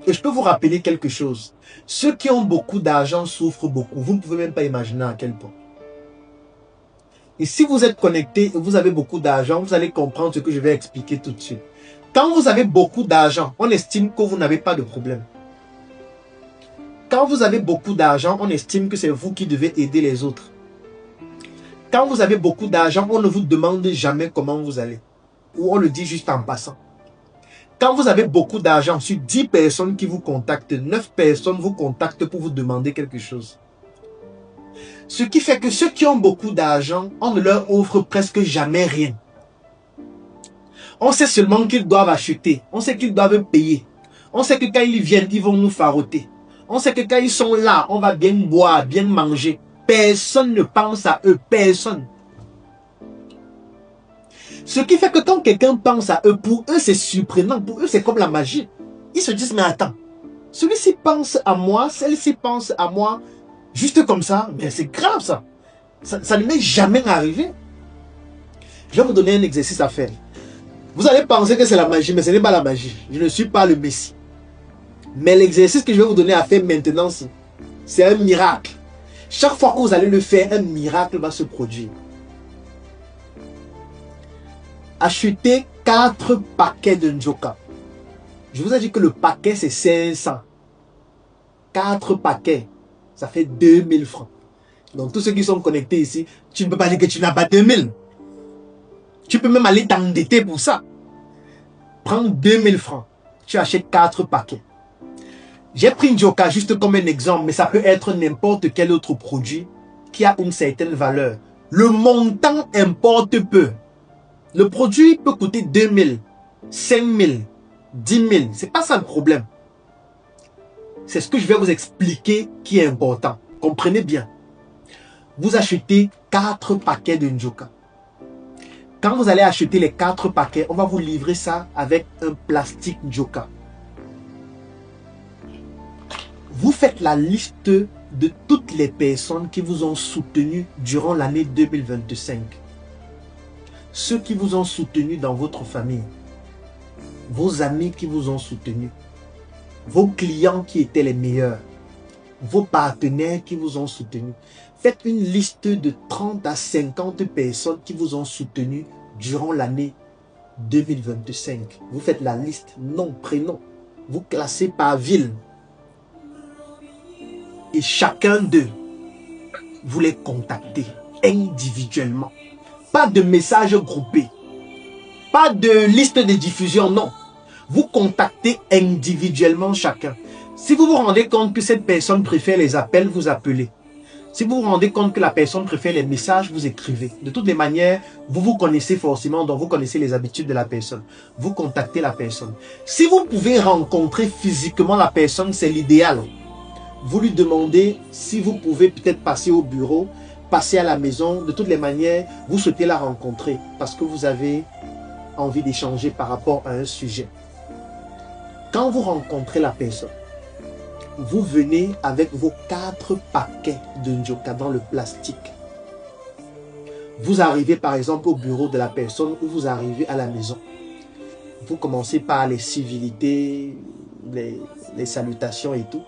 Et je peux vous rappeler quelque chose. Ceux qui ont beaucoup d'argent souffrent beaucoup. Vous ne pouvez même pas imaginer à quel point. Et si vous êtes connecté et vous avez beaucoup d'argent, vous allez comprendre ce que je vais expliquer tout de suite. Quand vous avez beaucoup d'argent, on estime que vous n'avez pas de problème. Quand vous avez beaucoup d'argent, on estime que c'est vous qui devez aider les autres. Quand vous avez beaucoup d'argent, on ne vous demande jamais comment vous allez. Ou on le dit juste en passant. Quand vous avez beaucoup d'argent, sur 10 personnes qui vous contactent, 9 personnes vous contactent pour vous demander quelque chose. Ce qui fait que ceux qui ont beaucoup d'argent, on ne leur offre presque jamais rien. On sait seulement qu'ils doivent acheter. On sait qu'ils doivent payer. On sait que quand ils viennent, ils vont nous faroter. On sait que quand ils sont là, on va bien boire, bien manger. Personne ne pense à eux. Personne. Ce qui fait que quand quelqu'un pense à eux, pour eux, c'est surprenant. Pour eux, c'est comme la magie. Ils se disent, mais attends, celui-ci pense à moi, celle-ci pense à moi, juste comme ça. Mais c'est grave ça. Ça ne m'est jamais arrivé. Je vais vous donner un exercice à faire. Vous allez penser que c'est la magie, mais ce n'est pas la magie. Je ne suis pas le Messie. Mais l'exercice que je vais vous donner à faire maintenant, c'est un miracle. Chaque fois que vous allez le faire, un miracle va se produire. Achetez 4 paquets de Njoka. Je vous ai dit que le paquet c'est 500. 4 paquets, ça fait 2000 francs. Donc tous ceux qui sont connectés ici, tu ne peux pas dire que tu n'as pas 2000. Tu peux même aller t'endetter pour ça. Prends 2000 francs. Tu achètes 4 paquets. J'ai pris Njoka juste comme un exemple, mais ça peut être n'importe quel autre produit qui a une certaine valeur. Le montant importe peu. Le produit peut coûter 2000, 5000, 10 000. C'est pas ça le problème. C'est ce que je vais vous expliquer qui est important. Comprenez bien. Vous achetez 4 paquets de Njoka. Quand vous allez acheter les 4 paquets, on va vous livrer ça avec un plastique Njoka. Vous faites la liste de toutes les personnes qui vous ont soutenu durant l'année 2025. Ceux qui vous ont soutenu dans votre famille, vos amis qui vous ont soutenu, vos clients qui étaient les meilleurs, vos partenaires qui vous ont soutenu. Faites une liste de 30 à 50 personnes qui vous ont soutenu durant l'année 2025. Vous faites la liste, nom, prénom. Vous classez par ville. Et chacun d'eux, vous les contactez individuellement. Pas de messages groupés. Pas de liste de diffusion, non. Vous contactez individuellement chacun. Si vous vous rendez compte que cette personne préfère les appels, vous appelez. Si vous vous rendez compte que la personne préfère les messages, vous écrivez. De toutes les manières, vous vous connaissez forcément, donc vous connaissez les habitudes de la personne. Vous contactez la personne. Si vous pouvez rencontrer physiquement la personne, c'est l'idéal. Vous lui demandez si vous pouvez peut-être passer au bureau, passer à la maison. De toutes les manières, vous souhaitez la rencontrer parce que vous avez envie d'échanger par rapport à un sujet. Quand vous rencontrez la personne, vous venez avec vos 4 paquets de Njoka dans le plastique. Vous arrivez par exemple au bureau de la personne ou vous arrivez à la maison. Vous commencez par les civilités, les salutations et tout.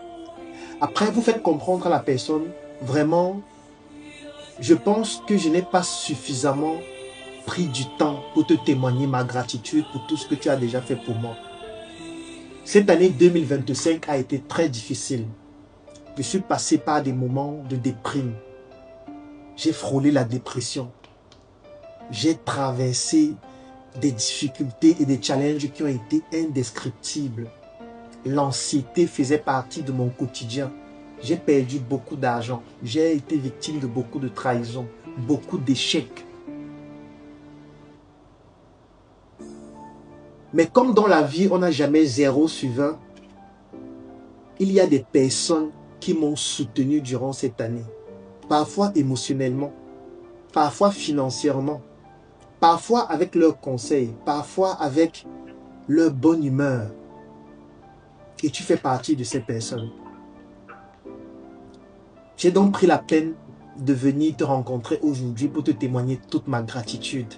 Après, vous faites comprendre à la personne, vraiment, je pense que je n'ai pas suffisamment pris du temps pour te témoigner ma gratitude pour tout ce que tu as déjà fait pour moi. Cette année 2025 a été très difficile. Je suis passé par des moments de déprime. J'ai frôlé la dépression. J'ai traversé des difficultés et des challenges qui ont été indescriptibles. L'anxiété faisait partie de mon quotidien. J'ai perdu beaucoup d'argent. J'ai été victime de beaucoup de trahisons, beaucoup d'échecs. Mais comme dans la vie, on n'a jamais 0 sur 20, il y a des personnes qui m'ont soutenu durant cette année. Parfois émotionnellement, parfois financièrement, parfois avec leurs conseils, parfois avec leur bonne humeur. Et tu fais partie de ces personnes. J'ai donc pris la peine de venir te rencontrer aujourd'hui pour te témoigner toute ma gratitude.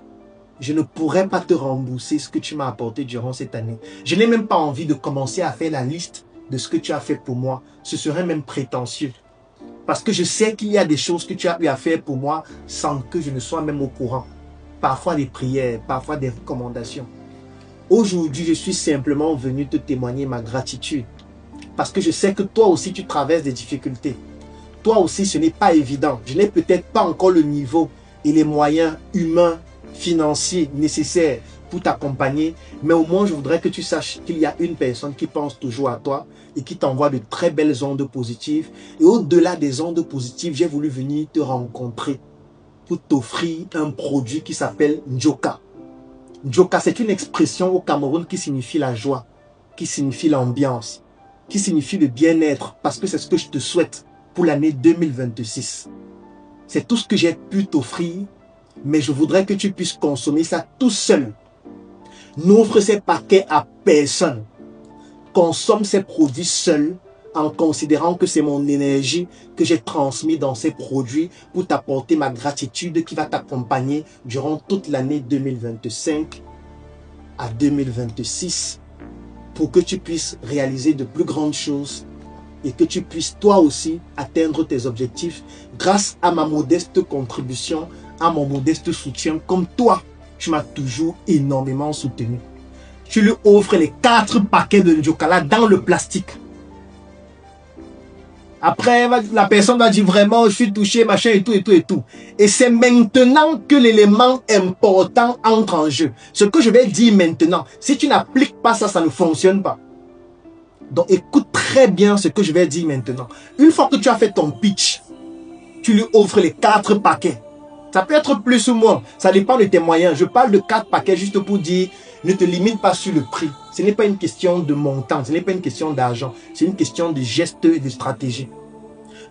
Je ne pourrais pas te rembourser ce que tu m'as apporté durant cette année. Je n'ai même pas envie de commencer à faire la liste de ce que tu as fait pour moi, ce serait même prétentieux. Parce que je sais qu'il y a des choses que tu as eu à faire pour moi sans que je ne sois même au courant. Parfois des prières, parfois des recommandations. Aujourd'hui, je suis simplement venu te témoigner ma gratitude. Parce que je sais que toi aussi, tu traverses des difficultés. Toi aussi, ce n'est pas évident. Je n'ai peut-être pas encore le niveau et les moyens humains, financiers nécessaires pour t'accompagner. Mais au moins, je voudrais que tu saches qu'il y a une personne qui pense toujours à toi et qui t'envoie de très belles ondes positives. Et au-delà des ondes positives, j'ai voulu venir te rencontrer pour t'offrir un produit qui s'appelle Njoka. Njoka, c'est une expression au Cameroun qui signifie la joie, qui signifie l'ambiance, qui signifie le bien-être, parce que c'est ce que je te souhaite pour l'année 2026. C'est tout ce que j'ai pu t'offrir, mais je voudrais que tu puisses consommer ça tout seul. N'offre ces paquets à personne. Consomme ces produits seul, en considérant que c'est mon énergie que j'ai transmise dans ces produits pour t'apporter ma gratitude qui va t'accompagner durant toute l'année 2025 à 2026 pour que tu puisses réaliser de plus grandes choses et que tu puisses toi aussi atteindre tes objectifs grâce à ma modeste contribution, à mon modeste soutien, comme toi, tu m'as toujours énormément soutenu. Tu lui offres les 4 paquets de Njoka dans le plastique. Après, la personne va dire vraiment, je suis touché, machin et tout, et tout, et tout. Et c'est maintenant que l'élément important entre en jeu. Ce que je vais dire maintenant, si tu n'appliques pas ça, ça ne fonctionne pas. Donc écoute très bien ce que je vais dire maintenant. Une fois que tu as fait ton pitch, tu lui offres les 4 paquets. Ça peut être plus ou moins, ça dépend de tes moyens. Je parle de 4 paquets juste pour dire, ne te limite pas sur le prix. Ce n'est pas une question de montant, ce n'est pas une question d'argent. C'est une question de geste et de stratégie.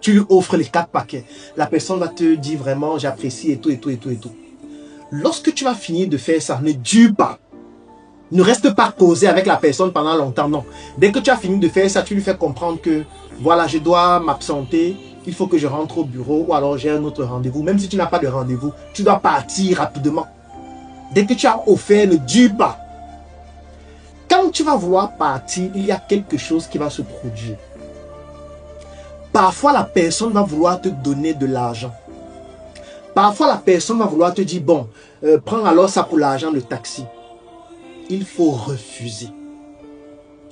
Tu lui offres les 4 paquets. La personne va te dire vraiment, j'apprécie et tout, et tout, et tout, et tout. Lorsque tu vas finir de faire ça, ne dure pas. Ne reste pas causé avec la personne pendant longtemps, non. Dès que tu as fini de faire ça, tu lui fais comprendre que, voilà, je dois m'absenter, il faut que je rentre au bureau, ou alors j'ai un autre rendez-vous. Même si tu n'as pas de rendez-vous, tu dois partir rapidement. Dès que tu as offert, ne dure pas. Quand tu vas vouloir partir, il y a quelque chose qui va se produire. Parfois, la personne va vouloir te donner de l'argent. Parfois, la personne va vouloir te dire, bon, prends alors ça pour l'argent de taxi. Il faut refuser.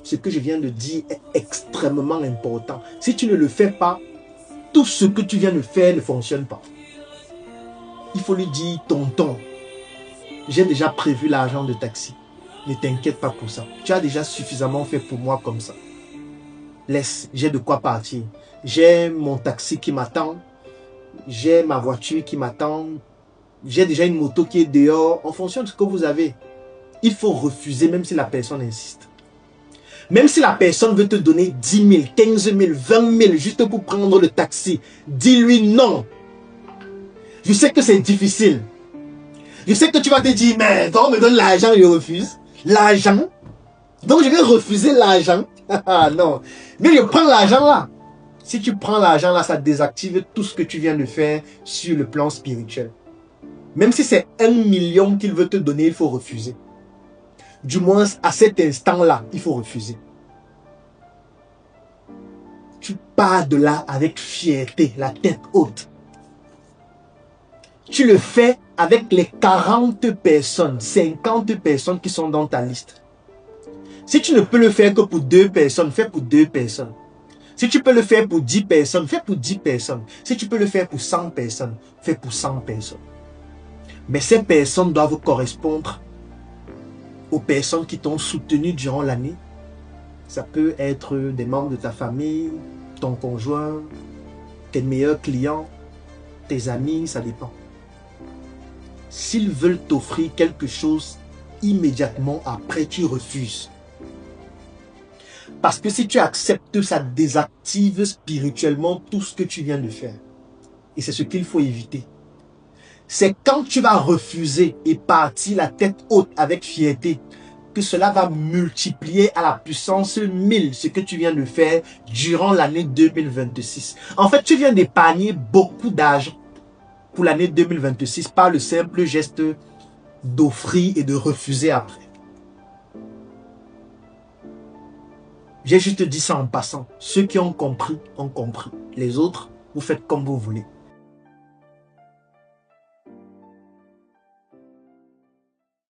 Ce que je viens de dire est extrêmement important. Si tu ne le fais pas, tout ce que tu viens de faire ne fonctionne pas. Il faut lui dire, tonton, j'ai déjà prévu l'argent de taxi. Ne t'inquiète pas pour ça. Tu as déjà suffisamment fait pour moi comme ça. Laisse, j'ai de quoi partir. J'ai mon taxi qui m'attend. J'ai ma voiture qui m'attend. J'ai déjà une moto qui est dehors. En fonction de ce que vous avez. Il faut refuser même si la personne insiste. Même si la personne veut te donner 10 000, 15 000, 20 000 juste pour prendre le taxi. Dis-lui non. Je sais que c'est difficile. Je sais que tu vas te dire, mais quand on me donne l'argent, je refuse. L'argent? Donc je vais refuser l'argent? Non. Mais je prends l'argent là. Si tu prends l'argent là, ça désactive tout ce que tu viens de faire sur le plan spirituel. Même si c'est 1 million qu'il veut te donner, il faut refuser. Du moins, à cet instant-là, il faut refuser. Tu pars de là avec fierté, la tête haute. Tu le fais avec les 40 personnes, 50 personnes qui sont dans ta liste. Si tu ne peux le faire que pour 2 personnes, fais pour 2 personnes. Si tu peux le faire pour 10 personnes, fais pour 10 personnes. Si tu peux le faire pour 100 personnes, fais pour 100 personnes. Mais ces personnes doivent correspondre aux personnes qui t'ont soutenu durant l'année. Ça peut être des membres de ta famille, ton conjoint, tes meilleurs clients, tes amis, ça dépend. S'ils veulent t'offrir quelque chose, immédiatement après, tu refuses. Parce que si tu acceptes, ça désactive spirituellement tout ce que tu viens de faire. Et c'est ce qu'il faut éviter. C'est quand tu vas refuser et partir la tête haute avec fierté que cela va multiplier à la puissance 1000 ce que tu viens de faire durant l'année 2026. En fait, tu viens d'épargner beaucoup d'argent pour l'année 2026 par le simple geste d'offrir et de refuser après. J'ai juste dit ça en passant. Ceux qui ont compris, ont compris. Les autres, vous faites comme vous voulez.